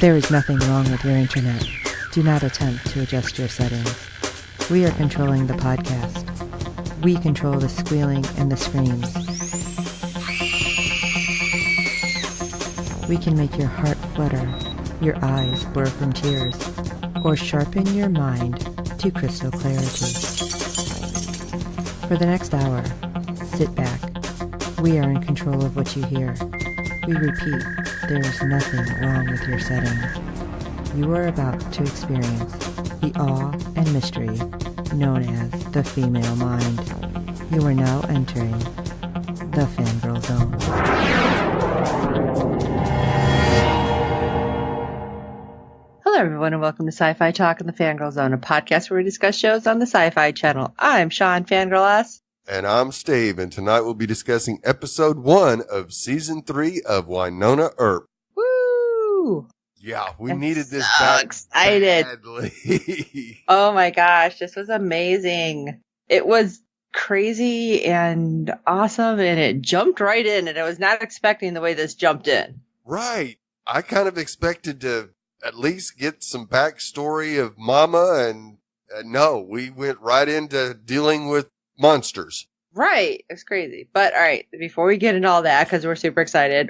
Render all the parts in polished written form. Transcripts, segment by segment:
There is nothing wrong with your internet. Do not attempt to adjust your settings. We are controlling the podcast. We control the squealing and the screams. We can make your heart flutter, your eyes blur from tears, or sharpen your mind to crystal clarity. For the next hour, sit back. We are in control of what you hear. We repeat, there is nothing wrong with your settings. You are about to experience the awe and mystery known as the female mind. You are now entering the Fangirl Zone. Hello everyone and welcome to SyFy Talk in the Fangirl Zone, a podcast where we discuss shows on the SyFy channel. I'm Sean, Fangirl S. And I'm Steve, and tonight we'll be discussing episode 1 of season 3 of Wynonna Earp. Woo! Yeah, we I'm needed this so back excited. badly. Oh my gosh, this was amazing. It was crazy and awesome, and it jumped right in, and I was not expecting the way this jumped in. Right. I kind of expected to at least get some backstory of Mama, and no, we went right into dealing with monsters. Right. It's crazy. But all right, before we get into all that, because we're super excited,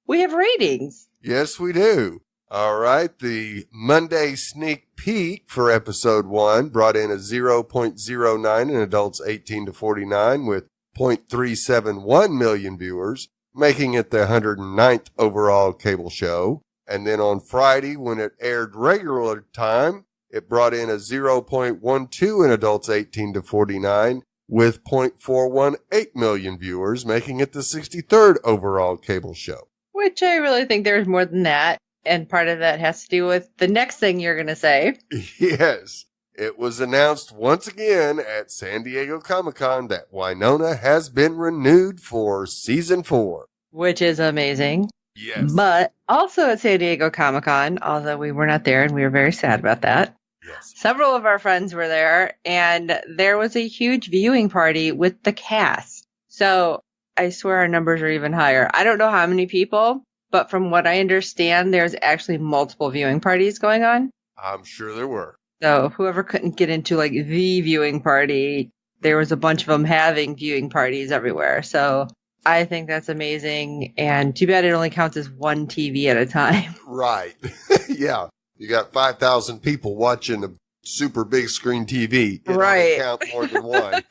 we have ratings. Yes, we do. All right. The Monday sneak peek for episode 1 brought in a 0.09 in adults 18 to 49 with 0.371 million viewers, making it the 109th overall cable show. And then on Friday, when it aired regular time, it brought in a 0.12 in adults 18 to 49 with 0.418 million viewers, making it the 63rd overall cable show. Which I really think there's more than that. And part of that has to do with the next thing you're going to say. Yes. It was announced once again at San Diego Comic-Con that Wynonna has been renewed for season 4. Which is amazing. Yes. But also at San Diego Comic-Con, although we were not there and we were very sad about that. Yes. Several of our friends were there, and there was a huge viewing party with the cast. So I swear our numbers are even higher. I don't know how many people, but from what I understand, there's actually multiple viewing parties going on. I'm sure there were. So whoever couldn't get into like the viewing party, there was a bunch of them having viewing parties everywhere. So I think that's amazing. And too bad it only counts as one TV at a time. Right. Yeah. You got 5,000 people watching a super big screen TV. It Right. Count more than one.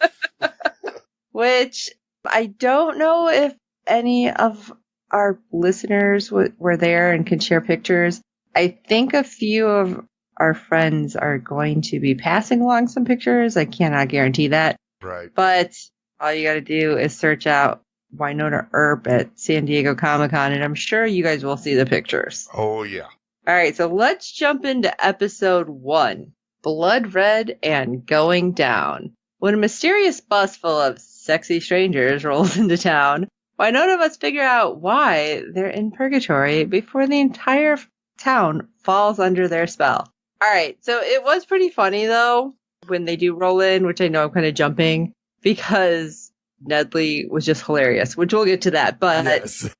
Which I don't know if any of our listeners were there and can share pictures. I think a few of our friends are going to be passing along some pictures. I cannot guarantee that. Right. But all you got to do is search out Wynonna Earp at San Diego Comic-Con, and I'm sure you guys will see the pictures. Oh, yeah. All right, so let's jump into episode 1, Blood Red and Going Down. When a mysterious bus full of sexy strangers rolls into town, Wynonna must figure out why they're in purgatory before the entire town falls under their spell. All right, so it was pretty funny, though, when they do roll in, which I know I'm kind of jumping, because Nedley was just hilarious, which we'll get to that, but Yes.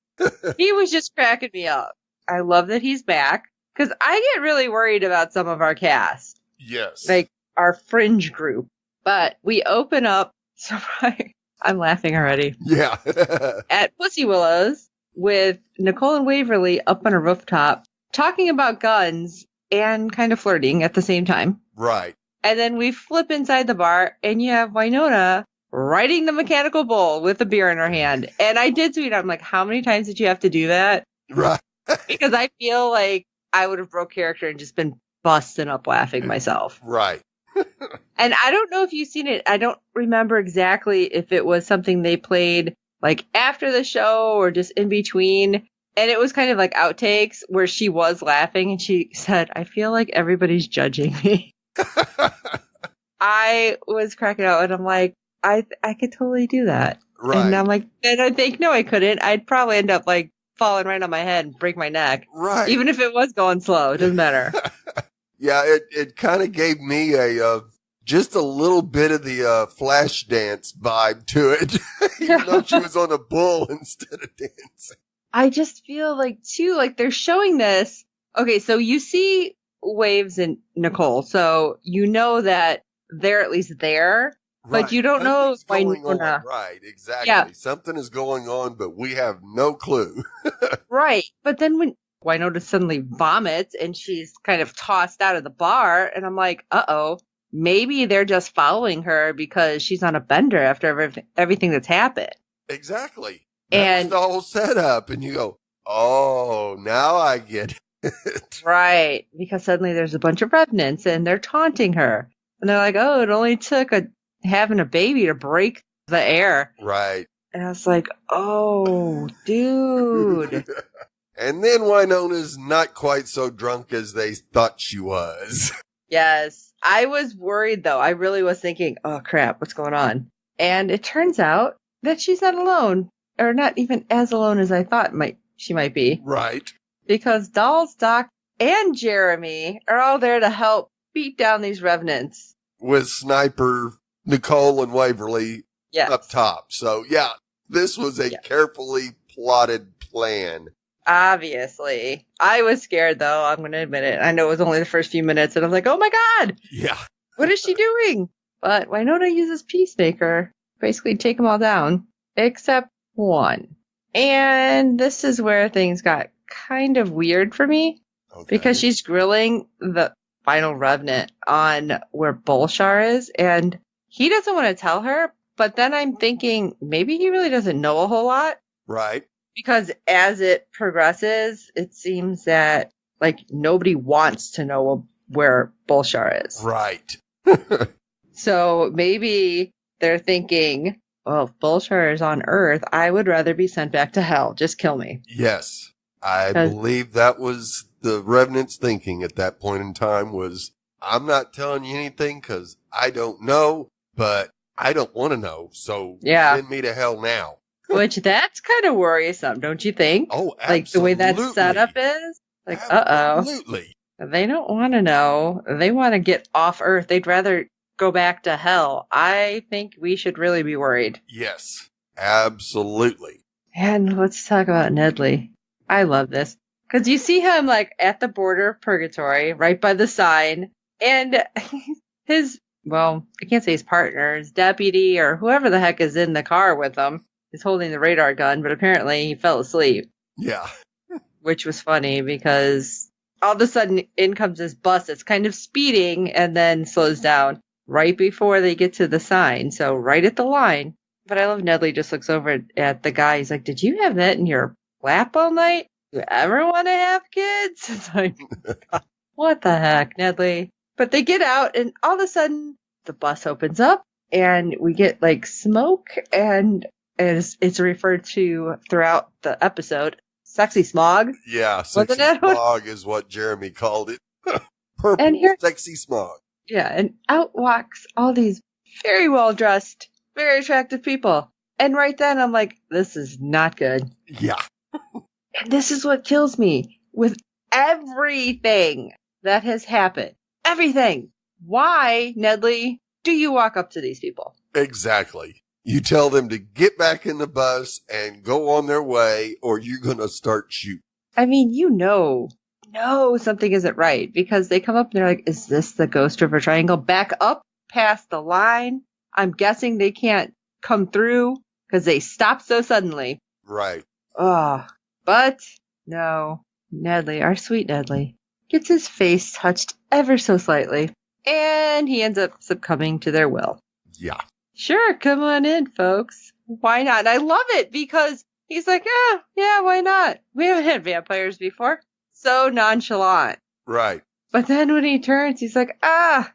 he was just cracking me up. I love that he's back, because I get really worried about some of our cast, Yes. like our fringe group. But we open up, so I'm laughing already, Yeah. at Pussy Willow's with Nicole and Waverly up on a rooftop talking about guns and kind of flirting at the same time. Right. And then we flip inside the bar and you have Wynonna riding the mechanical bull with a beer in her hand. And I did tweet, I'm like, how many times did you have to do that? Right. Because I feel like I would have broke character and just been busting up laughing myself. Right. And I don't know if you've seen it. I don't remember exactly if it was something they played like after the show or just in between. And it was kind of like outtakes where she was laughing and she said, I feel like everybody's judging me. I was cracking out and I'm like, I could totally do that. Right. And I'm like, and I think, no, I couldn't. I'd probably end up like falling right on my head and break my neck. Right. Even if it was going slow, it doesn't matter. Yeah, it kind of gave me a just a little bit of the flash dance vibe to it. Even though she was on a bull instead of dancing. I just feel like, too, like they're showing this Okay, so you see Waves and Nicole, so you know that they're at least there, but Right. you don't know Something's going on. Wynonna. Right. Exactly. Yeah, Something is going on, but we have no clue. right. But then when Wynonna suddenly vomits and she's kind of tossed out of the bar, and I'm like, uh-oh, maybe they're just following her because she's on a bender after everything that's happened. Exactly. That was And the whole setup. And you go, oh, now I get it. right, because suddenly there's a bunch of revenants and they're taunting her. And they're like, oh, it only took having a baby to break the air. Right. And I was like, oh, dude. And then Wynonna's not quite so drunk as they thought she was. Yes. I was worried, though. I really was thinking, oh, crap, what's going on? And it turns out that she's not alone, or not even as alone as I thought she might be. Right. Because Dolls, Doc, and Jeremy are all there to help beat down these revenants. With Sniper, Nicole, and Waverly up top. So, yeah, this was a carefully plotted plan. Obviously. I was scared, though. I'm going to admit it. I know it was only the first few minutes, and I was like, oh my God! Yeah. What is she doing? But Wynonna uses Peacemaker, basically take them all down, except one. And this is where things got kind of weird for me, because she's grilling the final revenant on where Bolshar is, and he doesn't want to tell her, but then I'm thinking maybe he really doesn't know a whole lot. Right. Because as it progresses, it seems that, like, nobody wants to know where Bolshar is. Right. So maybe they're thinking, well, if Bolshar is on Earth, I would rather be sent back to hell. Just kill me. Yes. I believe that was the Revenant's thinking at that point in time was, I'm not telling you anything because I don't know, but I don't want to know. So send me to hell now. Which that's kind of worrisome, don't you think? Oh, absolutely. Like the way that setup is? Like, Absolutely. They don't want to know. They want to get off Earth. They'd rather go back to hell. I think we should really be worried. Yes, absolutely. And let's talk about Nedley. I love this. Because you see him, like, at the border of purgatory, right by the sign, and his, well, I can't say his partner, his deputy, or whoever the heck is in the car with him, is holding the radar gun, but apparently he fell asleep. Yeah. Which was funny because all of a sudden in comes this bus that's kind of speeding and then slows down right before they get to the sign. So right at the line. But I love Nedley just looks over at the guy. He's like, did you have that in your lap all night? Do you ever want to have kids? It's like, what the heck, Nedley? But they get out and all of a sudden the bus opens up and we get like smoke and it's referred to throughout the episode. Sexy smog. Yeah, sexy smog is what Jeremy called it. Purple sexy smog. Yeah, and out walks all these very well-dressed, very attractive people. And right then I'm like, this is not good. Yeah. And this is what kills me with everything that has happened. Everything. Why, Nedley, do you walk up to these people? Exactly. You tell them to get back in the bus and go on their way, or you're going to start shooting. I mean, you know something isn't right because they come up and they're like, is this the Ghost River Triangle? Back up past the line. I'm guessing they can't come through because they stopped so suddenly. Right. But no, Nedley, our sweet Nedley, gets his face touched ever so slightly, and he ends up succumbing to their will. Yeah. Sure, come on in, folks. Why not? I love it because he's like, yeah, why not? We haven't had vampires before. So nonchalant. Right. But then when he turns, he's like,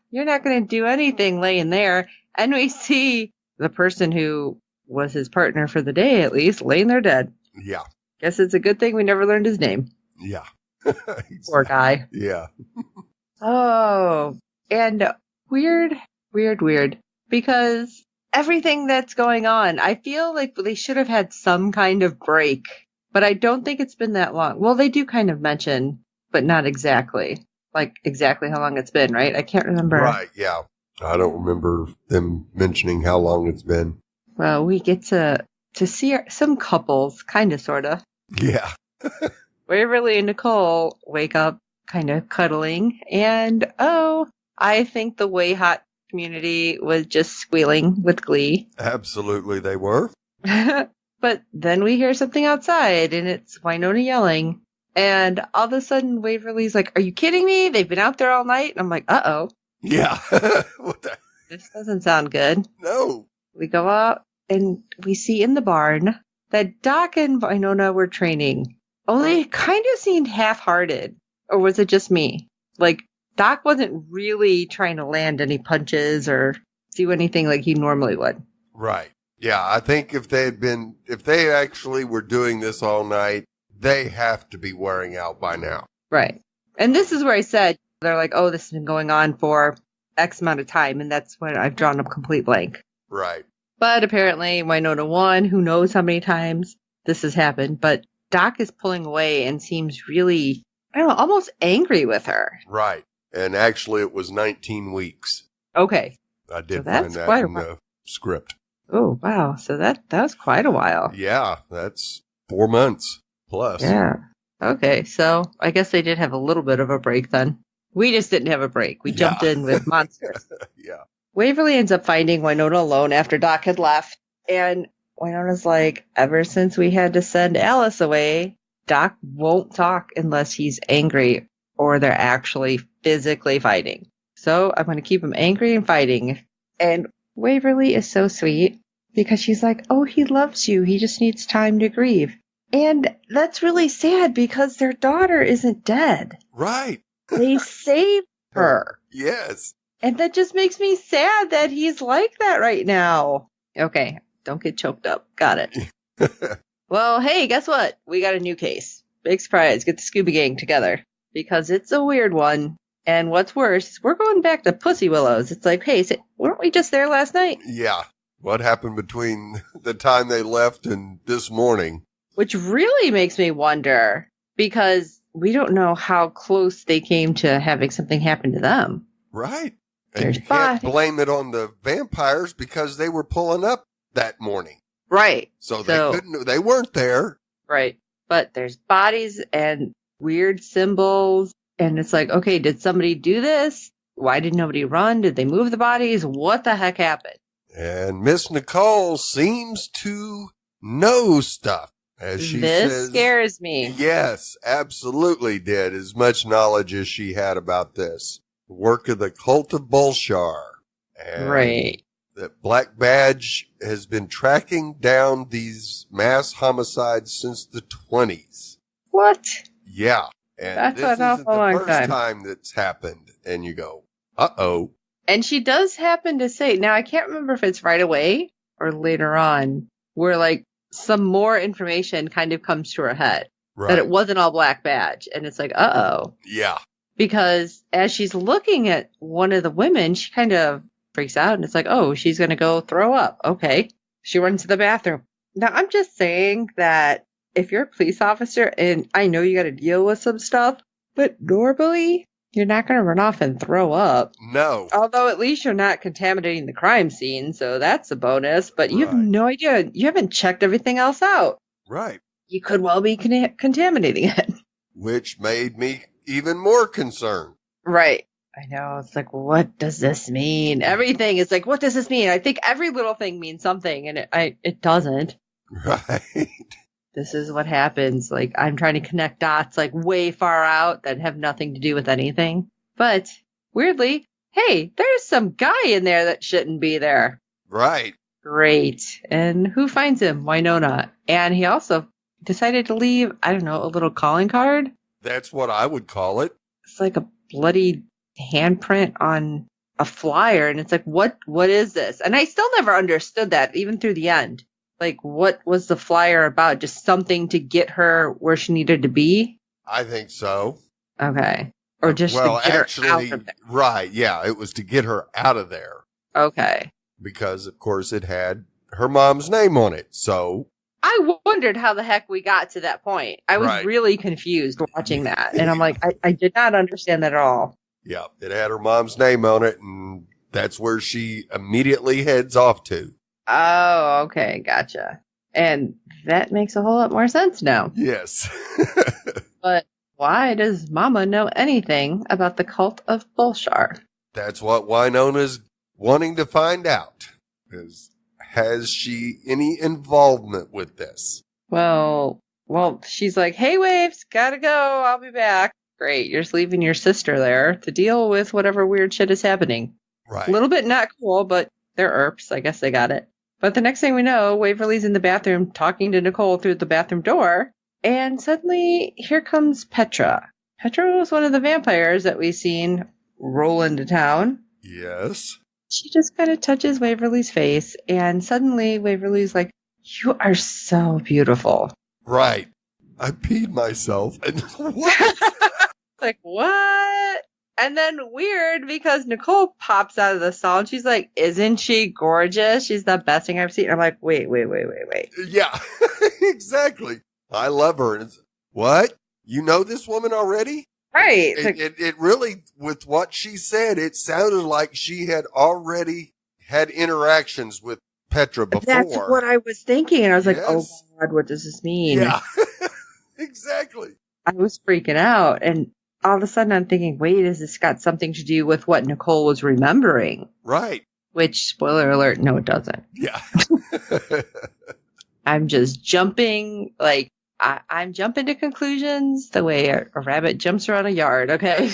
you're not going to do anything laying there. And we see the person who was his partner for the day, at least, laying there dead. Yeah. Guess it's a good thing we never learned his name. Yeah. Exactly. Poor guy. Yeah. And weird. Because everything that's going on, I feel like they should have had some kind of break, but I don't think it's been that long. Well, they do kind of mention, but not exactly. Like exactly how long it's been, right? I can't remember. Right, yeah. I don't remember them mentioning how long it's been. Well, we get to see some couples, kind of, sort of. Yeah. Waverly and Nicole wake up kind of cuddling. And, I think the Way Hot community was just squealing with glee. Absolutely, they were. But then we hear something outside, and it's Wynonna yelling. And all of a sudden, Waverly's like, "Are you kidding me? They've been out there all night." And I'm like, "Uh-oh." Yeah. What the? This doesn't sound good. No. We go out, and we see in the barn that Doc and Wynonna were training. Only it kind of seemed half-hearted. Or was it just me? Like, Doc wasn't really trying to land any punches or do anything like he normally would. Right. Yeah, I think if they actually were doing this all night, they have to be wearing out by now. Right. And this is where I said, they're like, oh, this has been going on for X amount of time. And that's when I've drawn a complete blank. Right. But apparently Wynonna won. Who knows how many times this has happened. But Doc is pulling away and seems really, I don't know, almost angry with her. Right. And actually it was 19 weeks. Okay. I did So find that in the script. Oh, wow. So that was quite a while. Yeah, that's 4 months plus. Yeah. Okay. So I guess they did have a little bit of a break then. We just didn't have a break. We jumped in with monsters. Yeah. Waverly ends up finding Wynonna alone after Doc had left. And Wynonna's like, ever since we had to send Alice away, Doc won't talk unless he's angry or they're actually physically fighting. So I'm going to keep him angry and fighting. And Waverly is so sweet because she's like, oh, he loves you. He just needs time to grieve. And that's really sad because their daughter isn't dead. Right. They saved her. Yes. And that just makes me sad that he's like that right now. Okay, don't get choked up. Got it. Well, hey, guess what? We got a new case. Big surprise. Get the Scooby Gang together. Because it's a weird one. And what's worse, we're going back to Pussy Willows. It's like, hey, weren't we just there last night? Yeah. What happened between the time they left and this morning? Which really makes me wonder, because we don't know how close they came to having something happen to them. Right. And There's you can't bodies. blame it on the vampires because they were pulling up that morning. Right. So they weren't there. Right. But there's bodies and weird symbols. And it's like, okay, did somebody do this? Why did nobody run? Did they move the bodies? What the heck happened? And Miss Nicole seems to know stuff, as she says. This scares me. Yes, absolutely did. As much knowledge as she had about this. The work of the cult of Bolshar. And Right. that Black Badge has been tracking down these mass homicides since the 20s. What? Yeah. And That's this an isn't awful the long first time. time that's happened. And you go, uh-oh. And she does happen to say, now I can't remember if it's right away or later on, where like some more information kind of comes to her head. Right. That it wasn't all Black Badge. And it's like, uh-oh. Yeah. Because as she's looking at one of the women, she kind of freaks out and it's like, oh, she's going to go throw up. Okay. She runs to the bathroom. Now, I'm just saying that if you're a police officer, and I know you got to deal with some stuff, but normally you're not going to run off and throw up. No. Although at least you're not contaminating the crime scene, so that's a bonus. But you have Right. no idea. You haven't checked everything else out. Right. You could well be contaminating it. Which made me even more concerned. Right. I know. It's like, what does this mean? Everything is like, what does this mean? I think every little thing means something, and it doesn't. Right. This is what happens. Like, I'm trying to connect dots like way far out that have nothing to do with anything. But weirdly, hey, there's some guy in there that shouldn't be there. Right. Great. And who finds him? Wynonna. And he also decided to leave, I don't know, a little calling card. That's what I would call it. It's like a bloody handprint on a flyer. And it's like, what is this? And I still never understood that, even through the end. Like, what was the flyer about? Just something to get her where she needed to be? I think so. Okay. Or just to get her out of there. Right. Yeah. It was to get her out of there Okay. because, of course, it had her mom's name on it. So, I wondered how the heck we got to that point. I was Right. really confused watching that. And I'm like, I did not understand that at all. yeah, it had her mom's name on it, and that's where she immediately heads off to. Oh, okay. Gotcha. And that makes a whole lot more sense now. Yes. But Why does Mama know anything about the cult of Bulshar? That's what Wynonna's wanting to find out. Has she any involvement with this? Well, she's like, hey, Waves, gotta go. I'll be back. Great. You're just leaving your sister there to deal with whatever weird shit is happening. Right. A little bit not cool, but they're Earps. I guess they got it. But the next thing we know, Waverly's in the bathroom talking to Nicole through the bathroom door. And suddenly, here comes Petra. Petra was one of the vampires that we've seen roll into town. Yes. She just kind of touches Waverly's face, and suddenly Waverly's like, you are so beautiful. Right. I peed myself. And what? Like, what? And then weird, because Nicole pops out of the stall, and she's like, isn't she gorgeous? She's the best thing I've seen. And I'm like, wait. Yeah, exactly. I love her. And what? You know this woman already? Right. It really, with what she said, it sounded like she had already had interactions with Petra before. That's what I was thinking. And I was like, oh, Yes. God, what does this mean? Yeah, exactly. I was freaking out. And all of a sudden I'm thinking, wait, has this got something to do with what Nicole was remembering? Right. Which, spoiler alert, no, it doesn't. Yeah. I'm just jumping, like, I'm jumping to conclusions the way a rabbit jumps around a yard, okay?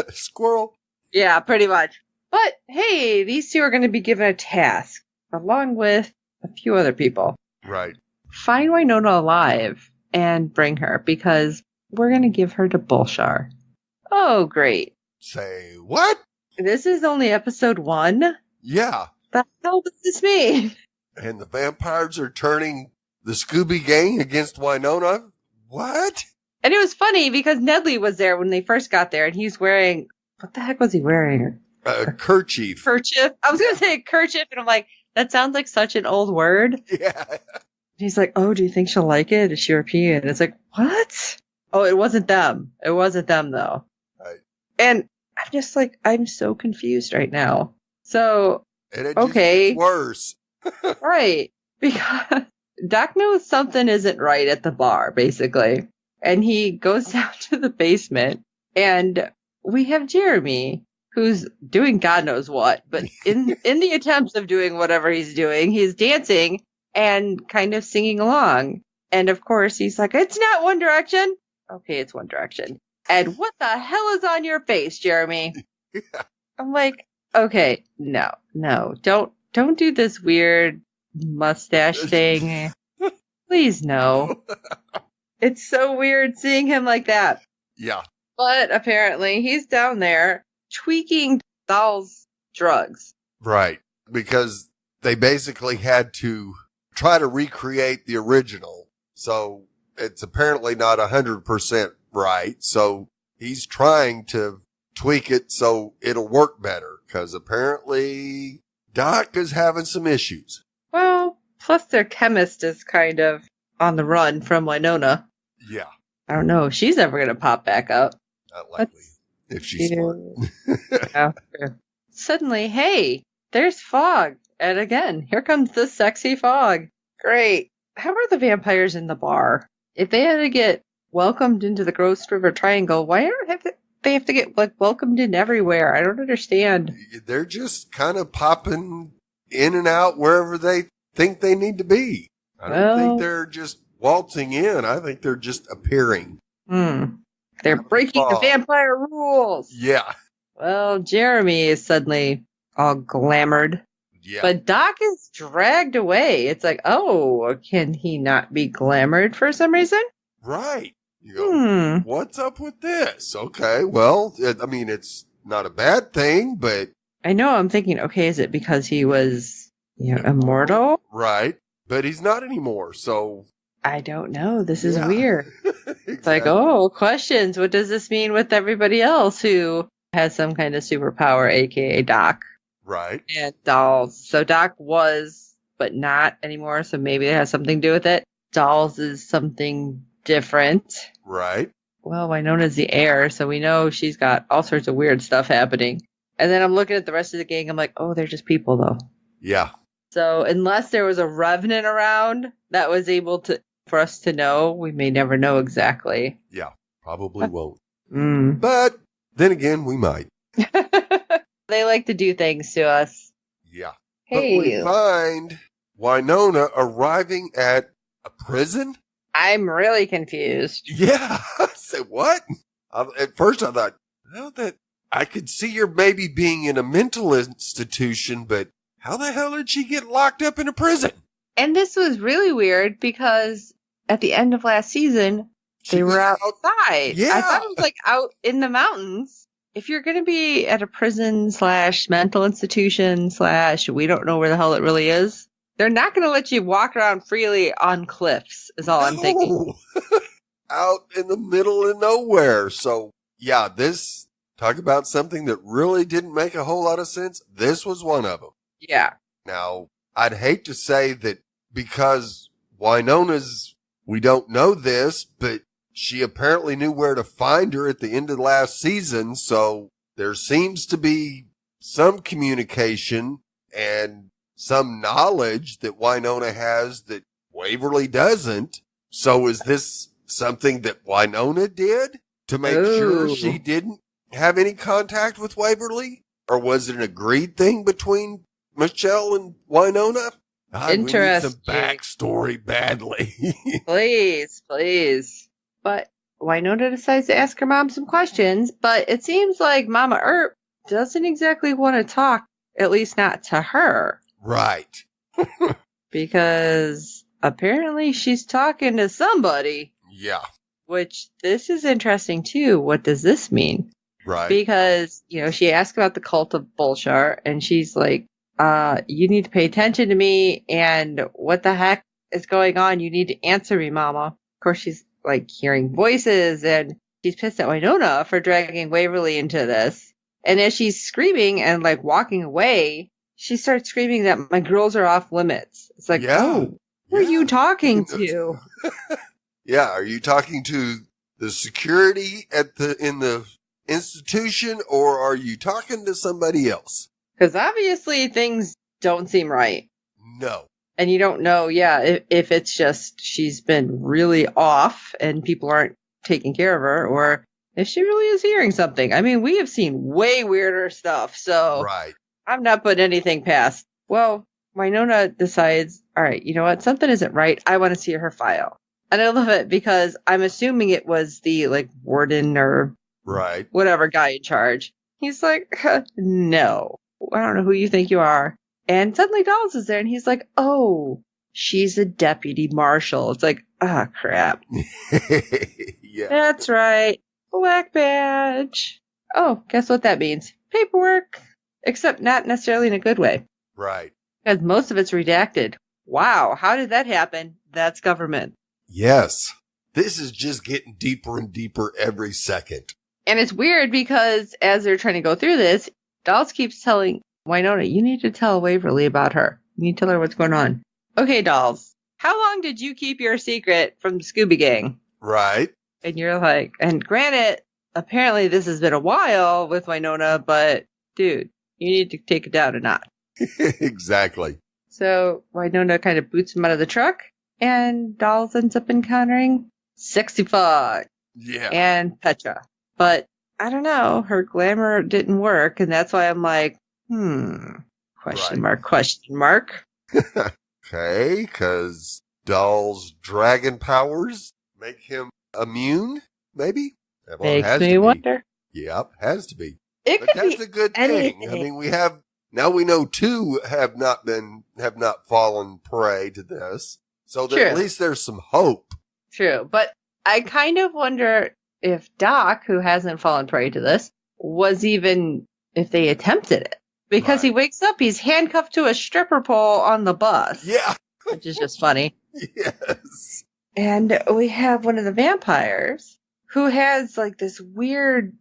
Squirrel. Yeah, pretty much. But, hey, these two are going to be given a task, along with a few other people. Right. Find Wynonna alive and bring her, because we're going to give her to Bulshar. Oh, great. Say what? This is only episode 1? Yeah. The hell does this mean? And the vampires are turning the Scooby Gang against Wynonna? What? And it was funny because Nedley was there when they first got there, and he's wearing, what the heck was he wearing? A kerchief. Kerchief. I was going to say kerchief, and I'm like, that sounds like such an old word. Yeah. He's like, oh, do you think she'll like it? Is she European? It's like, what? Oh, it wasn't them. It wasn't them, though. Right. And I'm just like, I'm so confused right now. So, And it okay. just gets worse. Right. Because Doc knows something isn't right at the bar, basically. And he goes down to the basement, and we have Jeremy, who's doing God knows what, but in the attempts of doing whatever he's doing, he's dancing and kind of singing along. And of course, he's like, it's not One Direction. Okay, it's One Direction. And what the hell is on your face, Jeremy? Yeah. I'm like, okay, no, don't do this weird mustache thing. Please, no. It's so weird seeing him like that. Yeah. But apparently he's down there tweaking Doll's drugs. Right. Because they basically had to try to recreate the original. So it's apparently not 100% right. So he's trying to tweak it so it'll work better. Because apparently Doc is having some issues. Well, plus their chemist is kind of on the run from Wynonna. Yeah. I don't know if she's ever going to pop back up. Not likely. If she's smart. Yeah. Suddenly, hey, there's Fog. And again, here comes the sexy Fog. Great. How are the vampires in the bar? If they had to get welcomed into the Ghost River Triangle, why don't they have to get like welcomed in everywhere? I don't understand. They're just kind of popping in and out wherever they think they need to be. I don't think they're just waltzing in. I think they're just appearing. They're breaking the vampire rules. Yeah. Well, Jeremy is suddenly all glamored. Yeah. But Doc is dragged away. It's like, oh, can he not be glamored for some reason? Right. You go, what's up with this? Okay, well, it's not a bad thing, but... I know, I'm thinking, okay, is it because he was, immortal? Right. But he's not anymore, so... I don't know. This is weird. Exactly. It's like, oh, questions. What does this mean with everybody else who has some kind of superpower, a.k.a. Doc? Right. And Dolls. So Doc was, but not anymore, so maybe it has something to do with it. Dolls is something different. Right. Well, Wynonna's the heir, so we know she's got all sorts of weird stuff happening. And then I'm looking at the rest of the gang, I'm like, oh, they're just people, though. Yeah. So unless there was a revenant around that was able to, for us to know, we may never know exactly. Yeah. Probably won't. Mm. But then again, we might. They like to do things to us. Yeah. Hey. But we find Wynonna arriving at a prison? I'm really confused. Yeah. I said, what? At first I thought, well, that I could see her maybe being in a mental institution, but how the hell did she get locked up in a prison? And this was really weird because at the end of last season, they were outside. Yeah. I thought it was like out in the mountains. If you're going to be at a prison / mental institution / we don't know where the hell it really is, they're not going to let you walk around freely on cliffs is all I'm thinking. Out in the middle of nowhere. So yeah, talk about something that really didn't make a whole lot of sense. This was one of them. Yeah. Now, I'd hate to say that because Wynonna's, we don't know this, but she apparently knew where to find her at the end of last season. So there seems to be some communication and some knowledge that Wynonna has that Waverly doesn't. So is this something that Wynonna did to make sure she didn't have any contact with Waverly? Or was it an agreed thing between Michelle and Wynonna? Interesting. We need some backstory badly. Please. But Wynonna decides to ask her mom some questions, but it seems like Mama Earp doesn't exactly want to talk, at least not to her. Right. Because apparently she's talking to somebody. Yeah. Which, this is interesting too. What does this mean? Right. Because, she asked about the cult of Bolshar, and she's like, you need to pay attention to me, and what the heck is going on? You need to answer me, Mama. Of course, she's like hearing voices, and she's pissed at Wynonna for dragging Waverly into this. And as she's screaming and like walking away, she starts screaming that my girls are off limits. It's like, who are you talking to? Yeah, are you talking to the security in the institution, or are you talking to somebody else? Because obviously things don't seem right. No. And you don't know, if it's just she's been really off and people aren't taking care of her, or if she really is hearing something. I mean, we have seen way weirder stuff, so right. I'm not putting anything past. Well, Wynonna decides, all right, you know what? Something isn't right. I want to see her file. And I love it because I'm assuming it was the warden or right, whatever guy in charge. He's like, no, I don't know who you think you are. And suddenly Dolls is there, and he's like, oh, she's a deputy marshal. It's like, crap. Yeah. That's right. Black badge. Oh, guess what that means? Paperwork. Except not necessarily in a good way. Right. Because most of it's redacted. Wow, how did that happen? That's government. Yes. This is just getting deeper and deeper every second. And it's weird because as they're trying to go through this, Dolls keeps telling Wynonna, you need to tell Waverly about her. You need to tell her what's going on. Okay, Dolls, how long did you keep your secret from the Scooby Gang? Right. And you're like, and granted, apparently this has been a while with Wynonna, but dude, you need to take it down a notch. Exactly. So Wynonna kind of boots him out of the truck, and Dolls ends up encountering Sexy Fox and Petra. But I don't know, her glamour didn't work, and that's why I'm like, question mark. Okay, because Doll's dragon powers make him immune, maybe? Well, makes me wonder. Yep, has to be. It but could that's be a good anything. thing. I mean, we know 2 have not fallen prey to this. So at least there's some hope. True. But I kind of wonder if Doc, who hasn't fallen prey to this, was even if they attempted it. Because he wakes up, he's handcuffed to a stripper pole on the bus. Yeah. Which is just funny. Yes. And we have one of the vampires who has this weird,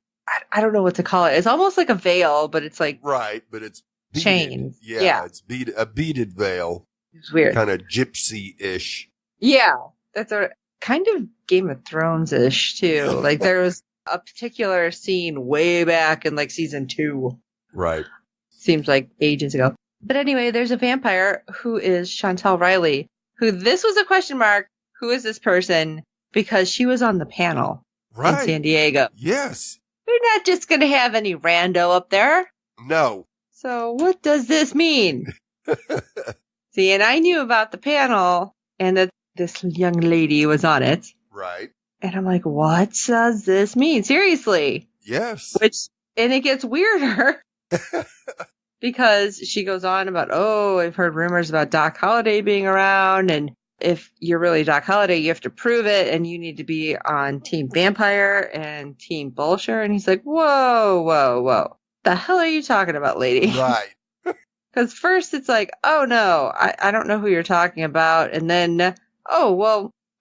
I don't know what to call it. It's almost like a veil, but it's right, but it's beaded. Chains. Yeah. It's a beaded veil. It's weird. Kind of gypsy-ish. Yeah. That's a kind of Game of Thrones-ish, too. There was a particular scene way back in season 2. Right. Seems like ages ago. But anyway, there's a vampire who is Chantal Riley, who this was a question mark. Who is this person? Because she was on the panel. Right. in San Diego. Yes. We're not just going to have any rando up there. No. So what does this mean? See, and I knew about the panel and that this young lady was on it. Right. And I'm like, what does this mean? Seriously. Yes. And it gets weirder because she goes on about, I've heard rumors about Doc Holliday being around. And if you're really Doc Holliday, you have to prove it. And you need to be on Team Vampire and Team Bullshit. And he's like, whoa. The hell are you talking about, lady? Right. Because first it's like, oh no, I don't know who you're talking about. And then,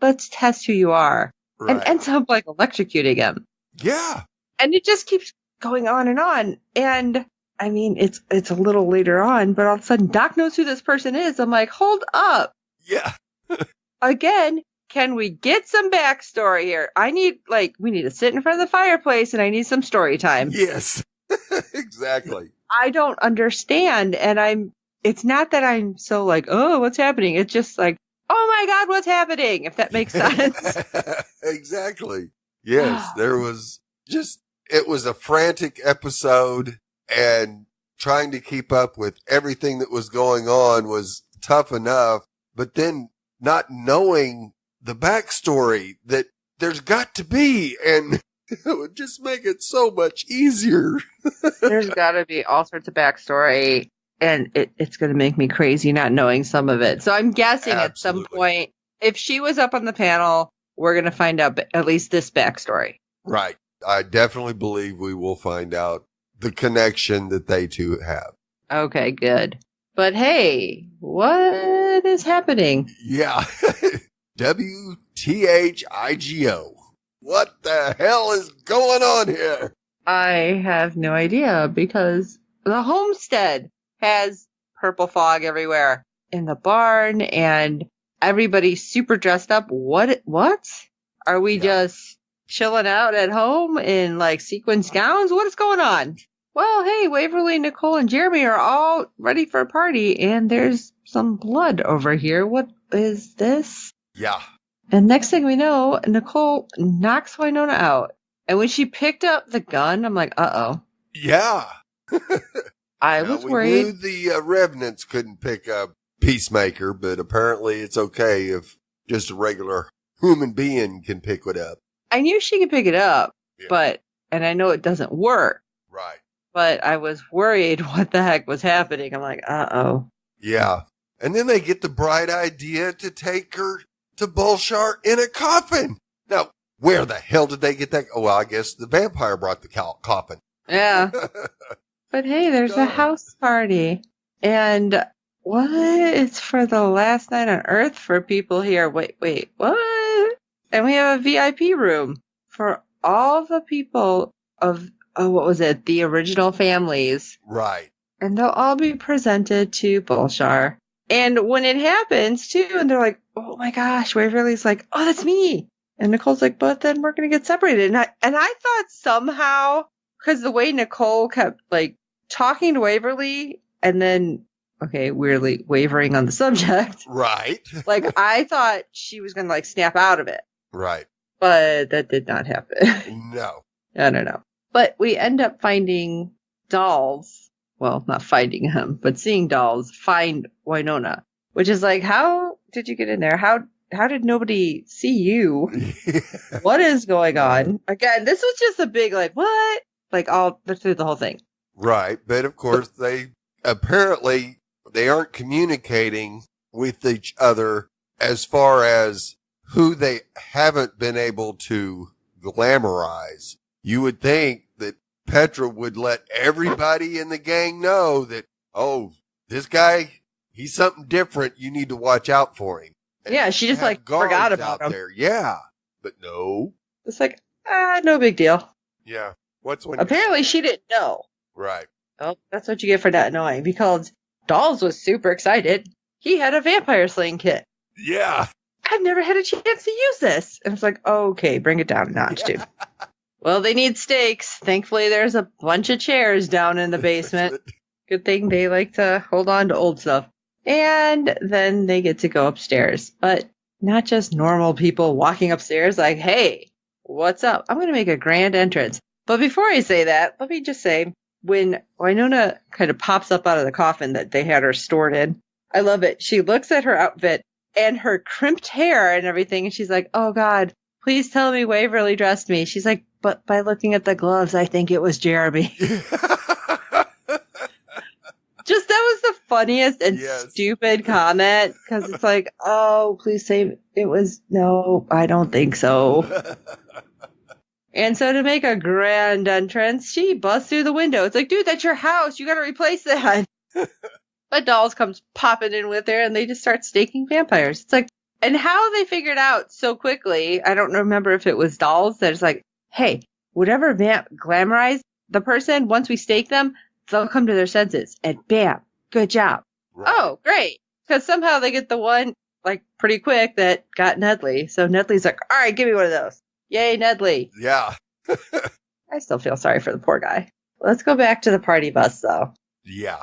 let's test who you are. Right. And ends up like electrocuting him. Yeah. And it just keeps going on. And I mean, it's a little later on, but all of a sudden Doc knows who this person is. I'm like, hold up. Yeah. Again, can we get some backstory here? We need to sit in front of the fireplace and I need some story time. Yes. Exactly. I don't understand. And it's not that I'm so like, oh, what's happening? It's just like, oh my God, what's happening? If that makes sense. Exactly. Yes. It was a frantic episode, and trying to keep up with everything that was going on was tough enough, but then not knowing the backstory that there's got to be, and it would just make it so much easier. There's got to be all sorts of backstory, and it's going to make me crazy not knowing some of it. So I'm guessing At some point, if she was up on the panel, we're going to find out at least this backstory. Right. I definitely believe we will find out the connection that they two have. Okay, good. But hey, what is happening? Yeah. WTHIGO. What the hell is going on here? I have no idea, because the homestead has purple fog everywhere in the barn and everybody's super dressed up. What? Are we just chilling out at home in like sequins gowns? What is going on? Well, hey, Waverly, Nicole, and Jeremy are all ready for a party, and there's some blood over here. What is this? Yeah. And next thing we know, Nicole knocks Wynonna out. And when she picked up the gun, I'm like, uh-oh. Yeah. I was worried. We knew the Revenants couldn't pick up Peacemaker, but apparently it's okay if just a regular human being can pick it up. I knew she could pick it up, and I know it doesn't work. Right. But I was worried what the heck was happening. I'm like, uh-oh. Yeah. And then they get the bright idea to take her to Bullshit in a coffin. Now, where the hell did they get that? Oh, well, I guess the vampire brought the coffin. Yeah. But hey, there's a house party. And what? It's for the last night on Earth for people here. Wait, what? And we have a VIP room for all the people of, the original families. Right. And they'll all be presented to Bullshit. And when it happens, too, and they're like, oh my gosh, Waverly's like, oh, that's me. And Nicole's like, but then we're going to get separated. And I thought somehow, because the way Nicole kept, like, talking to Waverly and then, weirdly wavering on the subject. Right. Like, I thought she was going to, like, snap out of it. Right. But that did not happen. No. I don't know. But we end up finding Dolls. Well, not finding him, but seeing Dolls find Wynonna. Which is like, how did you get in there? How did nobody see you? Yeah. What is going on? Again, this was just a big, like, what? Like, all through the whole thing. Right. But of course, they aren't communicating with each other as far as who they haven't been able to glamorize. You would think that Petra would let everybody in the gang know that, oh, this guy, he's something different. You need to watch out for him. And yeah, she just like forgot about him. There. Yeah, but no. It's like, no big deal. Yeah. Apparently she didn't know. Right. Oh, that's what you get for not knowing, because Dolls was super excited. He had a vampire slaying kit. Yeah. I've never had a chance to use this. And it's like, okay, bring it down a notch, dude. Well, they need stakes. Thankfully, there's a bunch of chairs down in the basement. Good thing they like to hold on to old stuff. And then they get to go upstairs. But not just normal people walking upstairs like, hey, what's up? I'm going to make a grand entrance. But before I say that, let me just say, when Wynonna kind of pops up out of the coffin that they had her stored in, I love it. She looks at her outfit and her crimped hair and everything, and she's like, oh, God, please tell me Waverly dressed me. She's like, but by looking at the gloves, I think it was Jeremy. Just that was the funniest and stupid comment, because it's like, oh, please say it was, no, I don't think so. And so to make a grand entrance, she busts through the window. It's like, dude, that's your house. You got to replace that. But Dolls comes popping in with her, and they just start staking vampires. It's like, and how they figured out so quickly, I don't remember if it was Dolls, that it's like, hey, whatever vamp glamorized the person, once we stake them, they'll come to their senses. And bam, good job. Right. Oh, great. Because somehow they get the one, like, pretty quick that got Nedley. So Nedley's like, all right, give me one of those. Yay, Nedley. Yeah. I still feel sorry for the poor guy. Let's go back to the party bus, though. Yeah.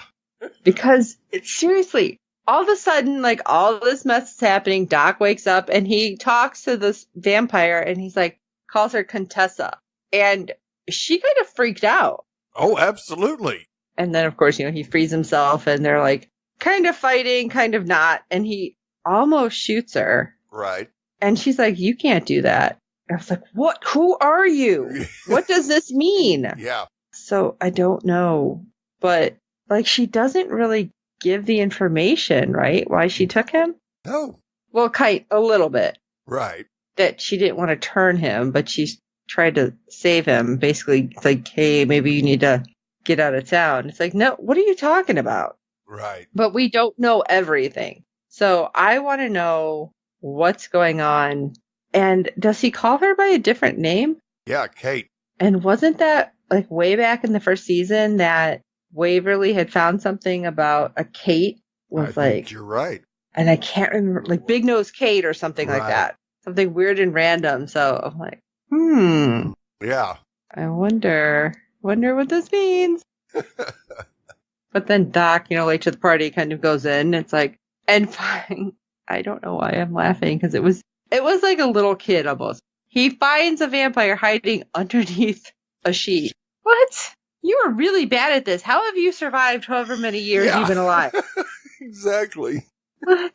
Because it's seriously, all of a sudden, like, all this mess is happening. Doc wakes up and he talks to this vampire and he's like, calls her Contessa. And she kind of freaked out. Oh, absolutely. And then, of course, he frees himself and they're like kind of fighting, kind of not. And he almost shoots her. Right. And she's like, you can't do that. I was like, what? Who are you? What does this mean? Yeah. So I don't know. But, like, she doesn't really give the information, right? Why she took him? No. Well, Kite, a little bit. Right. That she didn't want to turn him, but she tried to save him. Basically, it's like, hey, maybe you need to get out of town. It's like, no, what are you talking about? Right. But we don't know everything. So I want to know what's going on. And does he call her by a different name? Yeah, Kate. And wasn't that, like, way back in the first season that Waverly had found something about a Kate? Was I think you're right. And I can't remember, like Big Nose Kate or something Right. like that. Something weird and random. So I'm like, Yeah. I wonder what this means. But then Doc, late to the party, kind of goes in. It's like, and fine. I don't know why I'm laughing, because it was like a little kid almost. He finds a vampire hiding underneath a sheet. What? You are really bad at this. How have you survived however many years you've been alive? Exactly. What?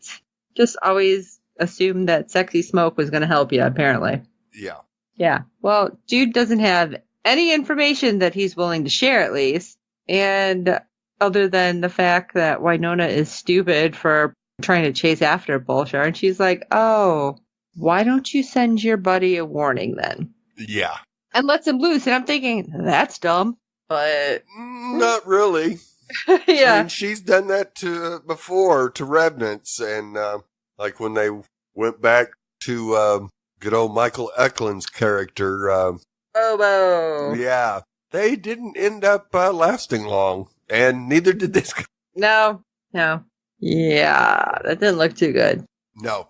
Just always assumed that sexy smoke was going to help you, apparently. Yeah. Yeah. Well, Jude doesn't have any information that he's willing to share, at least. And other than the fact that Wynonna is stupid for trying to chase after Bullshar, and she's like, oh, why don't you send your buddy a warning then? Yeah. And lets him loose. And I'm thinking, that's dumb. But not really. Yeah. I mean, she's done that before to Revenants, and like when they went back to good old Michael Eklund's character. Oboe. Yeah. They didn't end up lasting long, and neither did this guy. No. Yeah, that didn't look too good. No.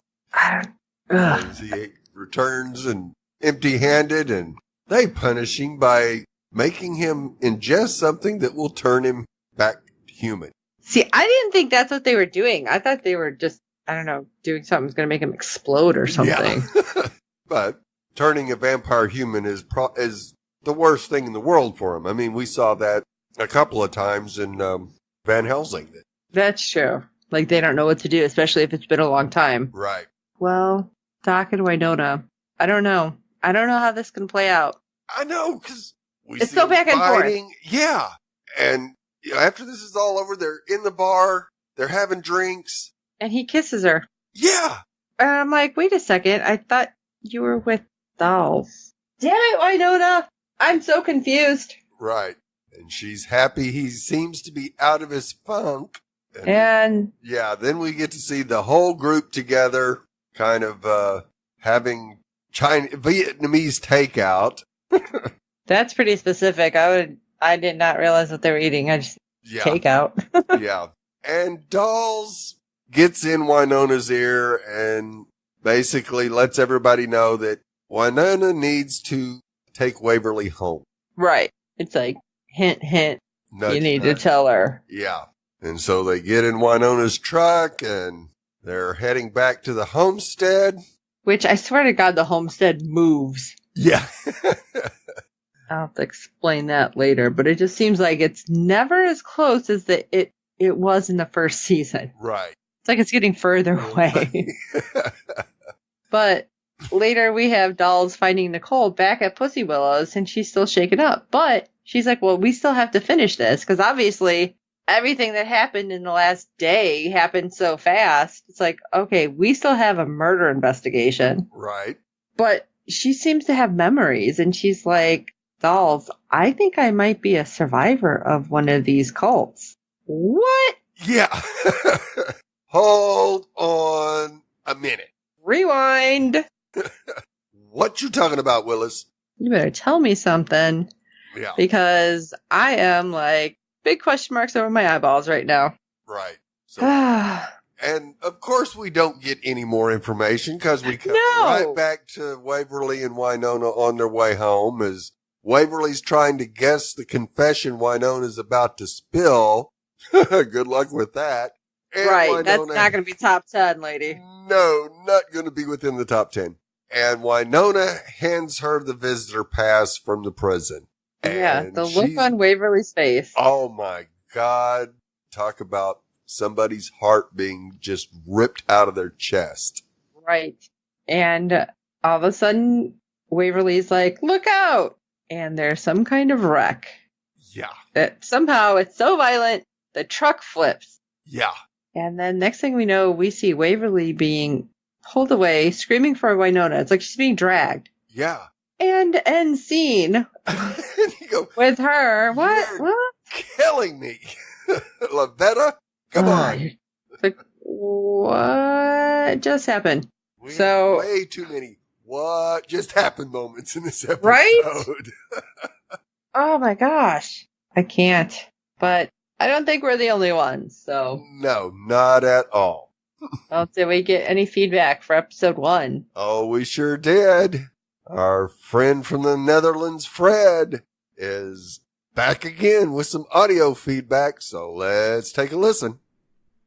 Ugh. He returns and empty-handed, and they punish him by making him ingest something that will turn him back human. See, I didn't think that's what they were doing. I thought they were just, I don't know, doing something that's going to make him explode or something. Yeah. But turning a vampire human is the worst thing in the world for him. I mean, we saw that a couple of times in Van Helsing. That's true. Like, they don't know what to do, especially if it's been a long time. Right. Well, Doc and Wynonna, I don't know. I don't know how this can play out. I know, because it's so back and forth. Yeah. And after this is all over, they're in the bar, they're having drinks. And he kisses her. Yeah. And I'm like, wait a second. I thought you were with Dolls. Damn it, Wynonna. I'm so confused. Right. And she's happy he seems to be out of his funk. And yeah, then we get to see the whole group together, kind of having Vietnamese takeout. That's pretty specific. I did not realize what they were eating. I just takeout. Yeah. And Dolls gets in Wynonna's ear and basically lets everybody know that Wynonna needs to take Waverly home. Right. It's like, hint, hint. Nudge, you need nudge. to tell her. Yeah. And so they get in Wynonna's truck and they're heading back to the homestead. Which I swear to God, the homestead moves. Yeah. I'll have to explain that later, but it just seems like it's never as close as it was in the first season. Right. It's like it's getting further away. But later we have Dolls finding Nicole back at Pussy Willow's, and she's still shaken up. But she's like, well, we still have to finish this, because obviously everything that happened in the last day happened so fast. It's like, okay, we still have a murder investigation. Right. But she seems to have memories, and she's like, Dolls, I think I might be a survivor of one of these cults. What? Yeah. Hold on a minute. Rewind. What you talking about, Willis? You better tell me something. Yeah. Because I am like big question marks over my eyeballs right now. Right. So, and of course we don't get any more information because we come right back to Waverly and Wynonna on their way home as Waverly's trying to guess the confession Wynonna's about to spill. Good luck with that. And right. Wynonna, that's not going to be top 10, lady. No, not going to be within the top 10. And Wynonna hands her the visitor pass from the prison. Yeah, the look on Waverly's face. Oh my God. Talk about somebody's heart being just ripped out of their chest. Right. And all of a sudden, Waverly's like, look out! And there's some kind of wreck. Yeah. That somehow it's so violent, the truck flips. Yeah. And then next thing we know, we see Waverly being pulled away, screaming for Wynonna. It's like she's being dragged. Yeah. And end scene you go, with her. What? Killing me. Lavetta, come on. It's like, what just happened? So way too many what just happened moments in this episode. Right? Oh my gosh. I can't. But I don't think we're the only ones, so. No, not at all. Well, did we get any feedback for episode 1? Oh, we sure did. Our friend from the Netherlands, Fred, is back again with some audio feedback, so let's take a listen.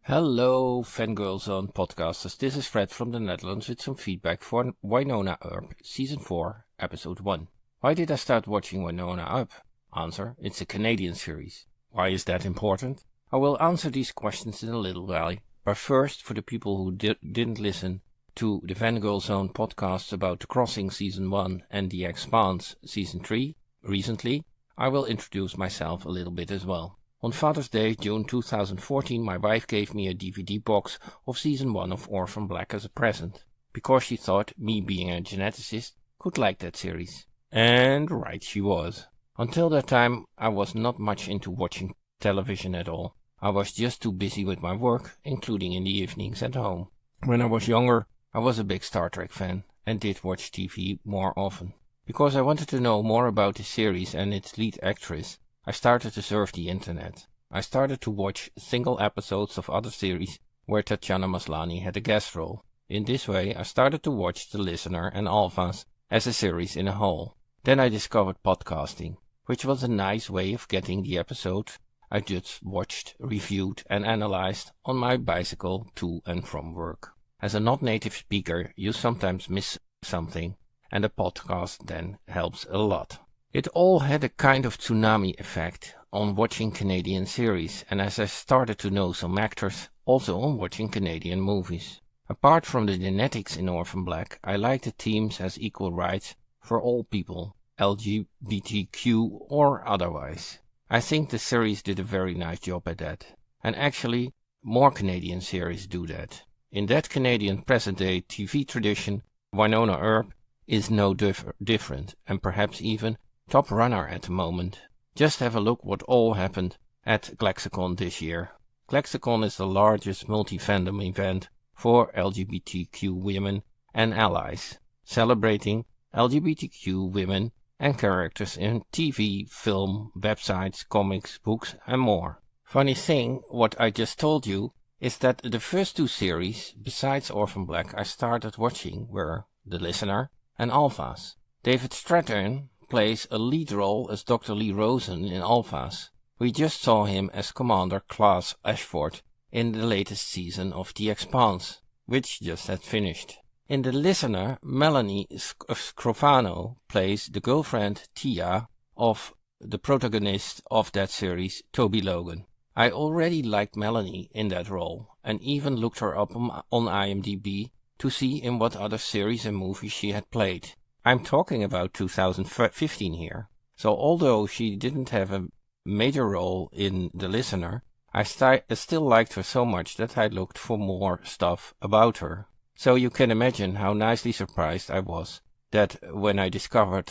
Hello, Fangirl Zone podcasters. This is Fred from the Netherlands with some feedback for Wynonna Earp, Season 4, Episode 1. Why did I start watching Wynonna Earp? Answer, it's a Canadian series. Why is that important? I will answer these questions in a little while, but first, for the people who didn't listen to the Fangirl Zone podcast about The Crossing Season 1 and The Expanse Season 3 recently, I will introduce myself a little bit as well. On Father's Day, June 2014, my wife gave me a DVD box of Season 1 of Orphan Black as a present, because she thought me being a geneticist could like that series. And right she was. Until that time, I was not much into watching television at all. I was just too busy with my work, including in the evenings at home. When I was younger, I was a big Star Trek fan and did watch TV more often. Because I wanted to know more about the series and its lead actress, I started to surf the internet. I started to watch single episodes of other series where Tatiana Maslany had a guest role. In this way, I started to watch The Listener and Alphas as a series in a whole. Then I discovered podcasting, which was a nice way of getting the episode I just watched, reviewed and analyzed on my bicycle to and from work. As a not-native speaker, you sometimes miss something, and a podcast then helps a lot. It all had a kind of tsunami effect on watching Canadian series, and as I started to know some actors, also on watching Canadian movies. Apart from the genetics in Orphan Black, I like the themes as equal rights for all people, LGBTQ or otherwise. I think the series did a very nice job at that. And actually, more Canadian series do that. In that Canadian present-day TV tradition, Wynonna Earp is no different, and perhaps even top runner at the moment. Just have a look what all happened at Glexicon this year. Glexicon is the largest multi-fandom event for LGBTQ women and allies, celebrating LGBTQ women and characters in TV, film, websites, comics, books and more. Funny thing, what I just told you, is that the first two series, besides Orphan Black, I started watching were The Listener and Alphas. David Strathairn plays a lead role as Dr. Lee Rosen in Alphas. We just saw him as Commander Class Ashford in the latest season of The Expanse, which just had finished. In The Listener, Melanie Scrofano plays the girlfriend Tia of the protagonist of that series, Toby Logan. I already liked Melanie in that role and even looked her up on IMDb to see in what other series and movies she had played. I'm talking about 2015 here. So although she didn't have a major role in The Listener, I still liked her so much that I looked for more stuff about her. So you can imagine how nicely surprised I was that when I discovered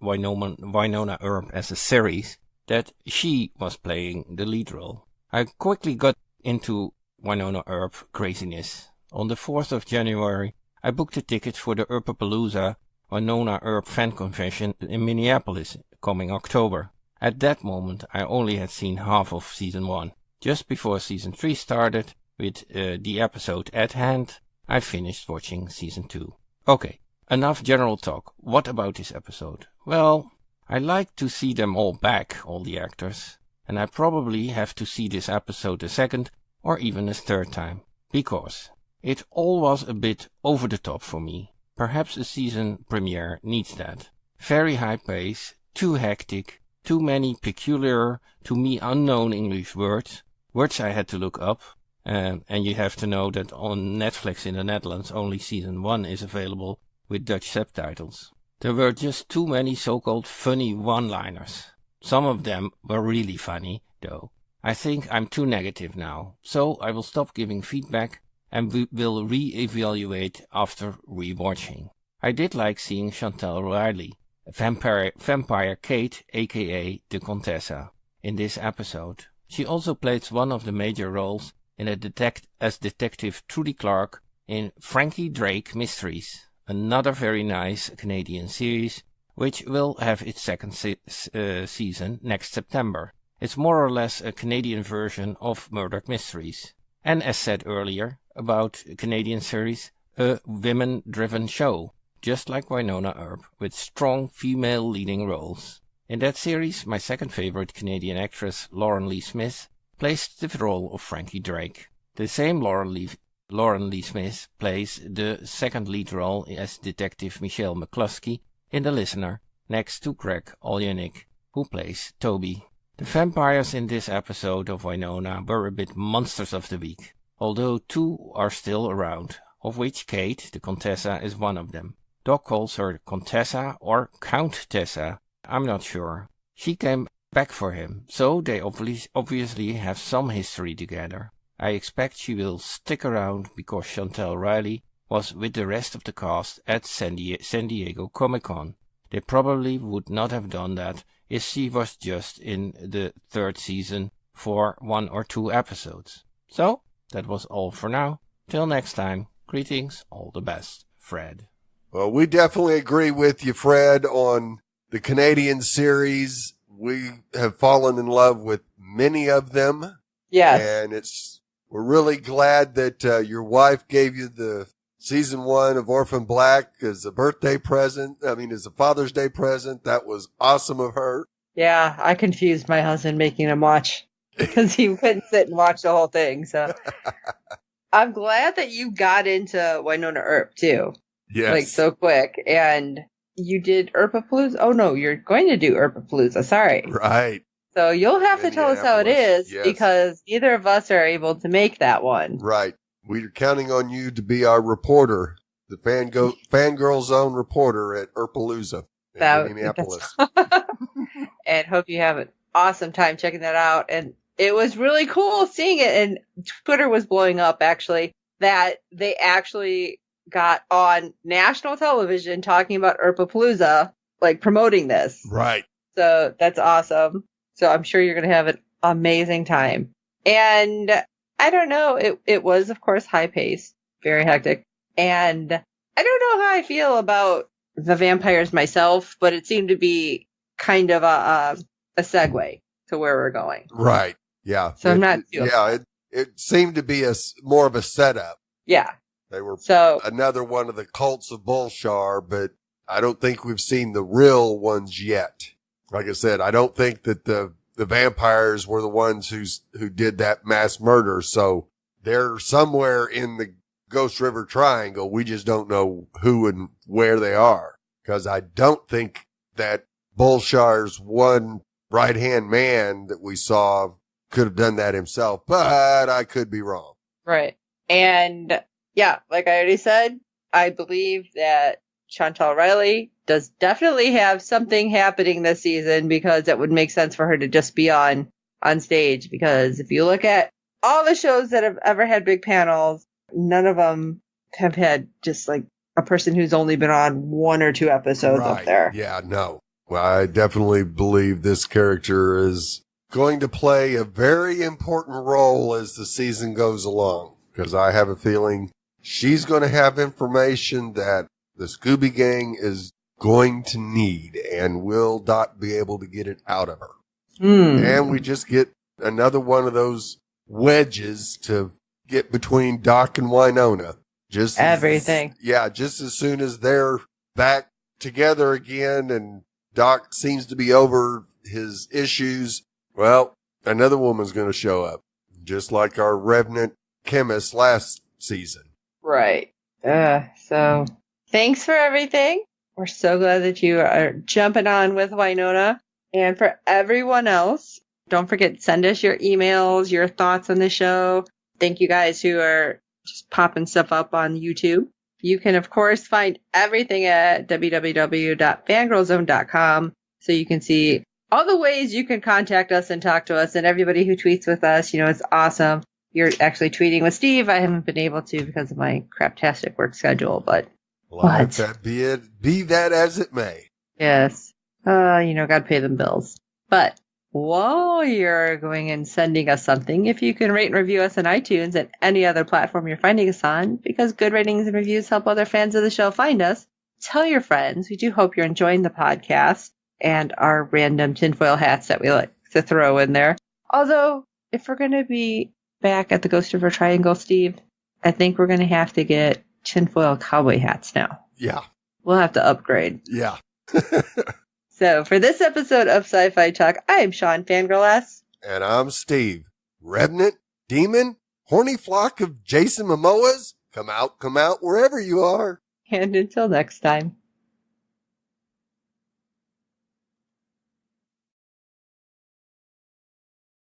Wynonna Earp as a series, that she was playing the lead role. I quickly got into Wynonna Earp craziness. On the 4th of January, I booked a ticket for the Earpapalooza Wynonna Earp fan convention in Minneapolis coming October. At that moment, I only had seen half of season 1. Just before season 3 started, with the episode at hand, I finished watching season 2. Okay, enough general talk. What about this episode? Well, I like to see them all back, all the actors, and I probably have to see this episode a second or even a third time, because it all was a bit over the top for me. Perhaps a season premiere needs that. Very high pace, too hectic, too many peculiar, to me unknown English words I had to look up. And you have to know that on Netflix in the Netherlands only season 1 is available with Dutch subtitles. There were just too many so-called funny one-liners. Some of them were really funny, though. I think I'm too negative now, so I will stop giving feedback and we will re-evaluate after rewatching. I did like seeing Chantal Riley, Vampire Kate, aka the Contessa, in this episode. She also plays one of the major roles in as Detective Trudy Clark in Frankie Drake Mysteries, another very nice Canadian series, which will have its second season next September. It's more or less a Canadian version of Murder Mysteries. And as said earlier about Canadian series, a women-driven show, just like Wynonna Earp, with strong female leading roles. In that series, my second favorite Canadian actress, Lauren Lee Smith, plays the role of Frankie Drake. The same Lauren Lee Smith plays the second lead role as Detective Michelle McCluskey in The Listener, next to Greg Olejnik, who plays Toby. The vampires in this episode of Wynonna were a bit monsters of the week, although 2 are still around, of which Kate, the Contessa, is one of them. Doc calls her Contessa or Countessa, I'm not sure. She came back for him, so they obviously have some history together. I expect she will stick around because Chantal Riley was with the rest of the cast at San Diego Comic-Con. They probably would not have done that if she was just in the 3rd season for 1 or 2 episodes. So, that was all for now. Till next time, greetings, all the best, Fred. Well, we definitely agree with you, Fred, on the Canadian series. We have fallen in love with many of them. Yes. And we're really glad that your wife gave you the season 1 of Orphan Black as a birthday present. As a Father's Day present. That was awesome of her. Yeah, I confused my husband making him watch because he couldn't sit and watch the whole thing. So I'm glad that you got into Wynonna Earp too. Yes. So quick. And you did Earpapalooza? Oh, no, you're going to do Earpapalooza. Sorry. Right. So you'll have to tell us how it is because neither of us are able to make that one. Right. We're counting on you to be our reporter, the Fangirl Zone reporter at Earpapalooza in Minneapolis. And hope you have an awesome time checking that out. And it was really cool seeing it. And Twitter was blowing up, actually, that they actually got on national television talking about Earpapalooza, promoting this. Right. So that's awesome. So I'm sure you're going to have an amazing time. And I don't know, it was, of course, high paced, very hectic. And I don't know how I feel about the vampires myself, but it seemed to be kind of a segue to where we're going. Right. Yeah. So I'm not too upset. It seemed to be more of a setup. Yeah. They were so another one of the cults of Bolshar, but I don't think we've seen the real ones yet. Like I said, I don't think that the vampires were the ones who did that mass murder. So they're somewhere in Ghost River Triangle. We just don't know who and where they are. Because I don't think that Bolshar's one right-hand man that we saw could have done that himself, but I could be wrong. Right. And yeah, like I already said, I believe that Chantal Riley does definitely have something happening this season, because it would make sense for her to just be on stage. Because if you look at all the shows that have ever had big panels, none of them have had just like a person who's only been on 1 or 2 episodes up there. Yeah, no. Well, I definitely believe this character is going to play a very important role as the season goes along, because I have a feeling she's going to have information that the Scooby Gang is going to need and will not be able to get it out of her. And we just get another one of those wedges to get between Doc and Wynonna. Just everything. Just as soon as they're back together again and Doc seems to be over his issues, well, another woman's going to show up, just like our Revenant chemist last season. Right. So thanks for everything. We're so glad that you are jumping on with Wynonna. And for everyone else, don't forget, send us your emails, your thoughts on the show. Thank you guys who are just popping stuff up on YouTube. You can, of course, find everything at www.fangirlzone.com, so you can see all the ways you can contact us and talk to us. And everybody who tweets with us, it's awesome. You're actually tweeting with Steve. I haven't been able to because of my craptastic work schedule, but let that be that as it may. Yes. Gotta pay them bills. But while you're going and sending us something, if you can rate and review us on iTunes and any other platform you're finding us on, because good ratings and reviews help other fans of the show find us, tell your friends. We do hope you're enjoying the podcast and our random tinfoil hats that we like to throw in there. Although, if we're going to be back at the Ghost River Triangle, Steve, I think we're going to have to get tinfoil cowboy hats now. Yeah. We'll have to upgrade. Yeah. So, for this episode of SyFy Talk, I am Sean Fangirl S. And I'm Steve. Revenant, Demon, Horny Flock of Jason Momoas, come out wherever you are. And until next time.